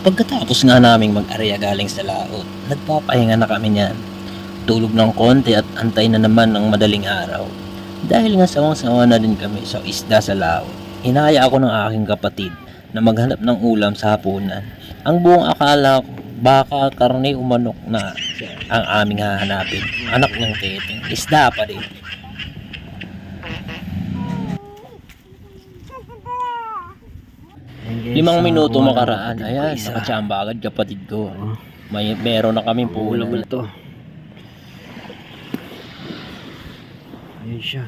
Pagkatapos nga naming mag-area galing sa laot, nagpapahinga na kami niyan. Tulog ng konti at antay na naman ng madaling araw. Dahil nga sawang-sawa na din kami sa isda sa laot, hinaya ako ng aking kapatid na maghanap ng ulam sa hapunan. Ang buong akala ko, baka karne o manok na ang aming hahanapin. Anak ng teteng, isda pa rin. 5 minuto makaraan, ayan, nakachamba agad kapatid ko. Meron na kaming puhulam na to. Ayan siya.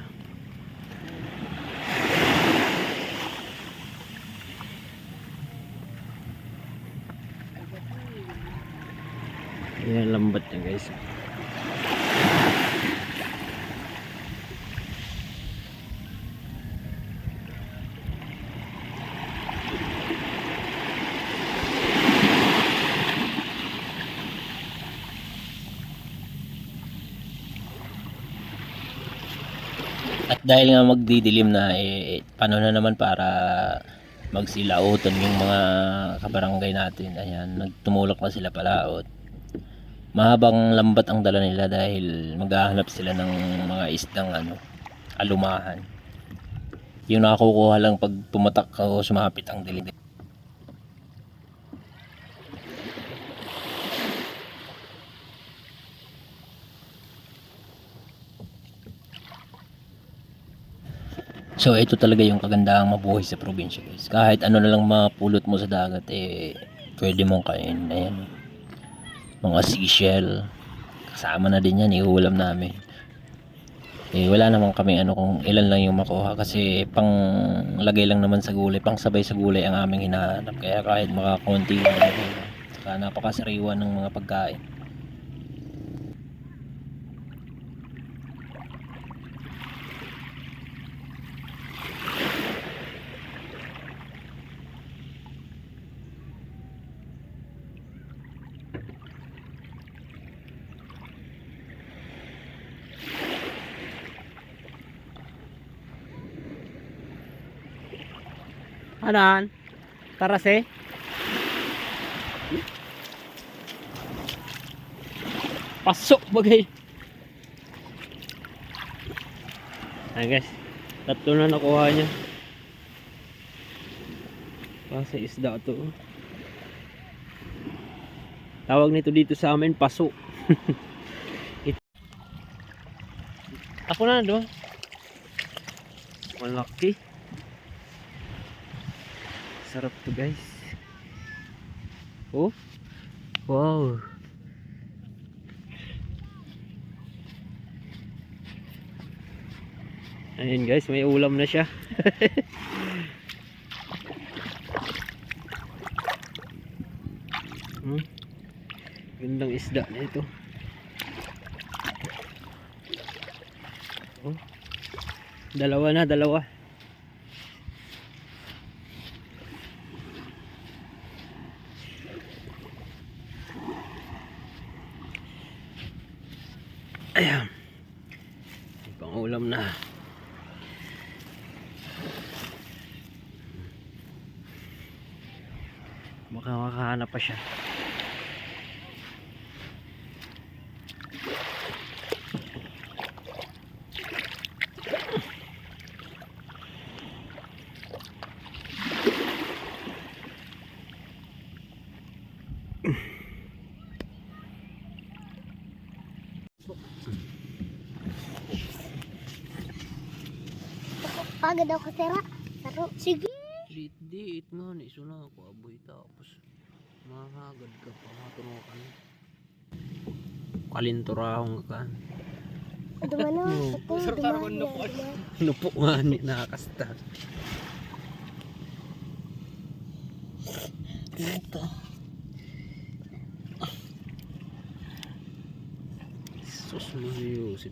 Ayan, lambat niya guys. At dahil nga magdidilim na, paano na naman para magsilautan yung mga kabarangay natin. Ayan, nagtumulak na sila palaot. Mahabang lambat ang dala nila dahil maghahanap sila ng mga isdang alumahan. Yung nakakukuha lang pag pumatak o sumapit ang dilim. So ito talaga yung kagandahang mabuhay sa probinsya guys. Kahit ano na lang mapulot mo sa dagat, pwede mong kain. Ayan, mga seashell, kasama na din yan, iulam namin. Wala naman kami kung ilan lang yung makuha, kasi pang lagay lang naman sa gulay, pang sabay sa gulay ang aming hinahanap. Kaya kahit makakunti lang, saka napakasariwa ng mga pagkain. Anan? Tarase? Pasok bagay. Ayan guys, 3 na nakuha niya. Kasi isda to. Tawag nito dito sa amin, paso. Ako na doon. Malaki. Sarap to guys. Oh. Wow. Ayun guys, may ulam na siya. Gandang isda na ito. Oh. Dalawa na, dalawa. Ayan. Pang ulam na. Baka makahanap pa siya. Pagod ako sira. Saro. Sige. Di it nga ni suna ako aboy tapos mahagad ka pa matunukan. Kalinturahong ka. Ano man no? Sarap tarong nupo. Nupo nga ni nakakasta. Ito. Sus mo Yusip.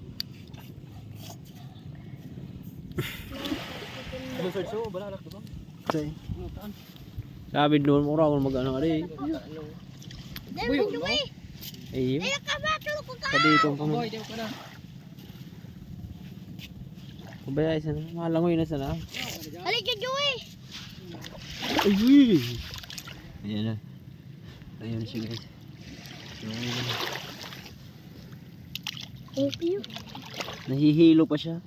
So, balalak ba? Sabi doon mo raw mag-ano ka rin. Dahil mo Joey. Ayun. Ay, nakabatlo ko ka. Kadito pa mo. Boy, di ko na. Kubayay sana. Malangoy na sana. Halika Joey. Ayun. Ayan na. Ayun siya guys. Ayun. Thank you. Nahihilo pa siya.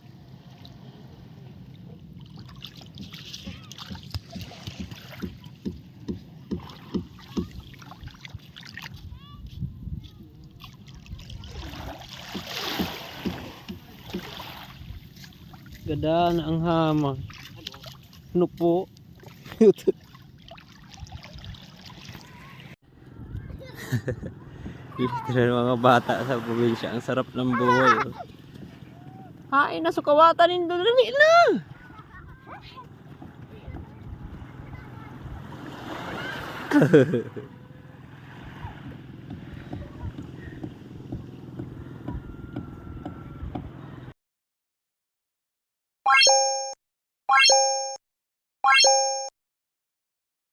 Ganda na ang hamang. Ano po? Ito na mga bata sa probinsya. Ang sarap ng buhay. Oh. Hain na sukawatan nindo dali na.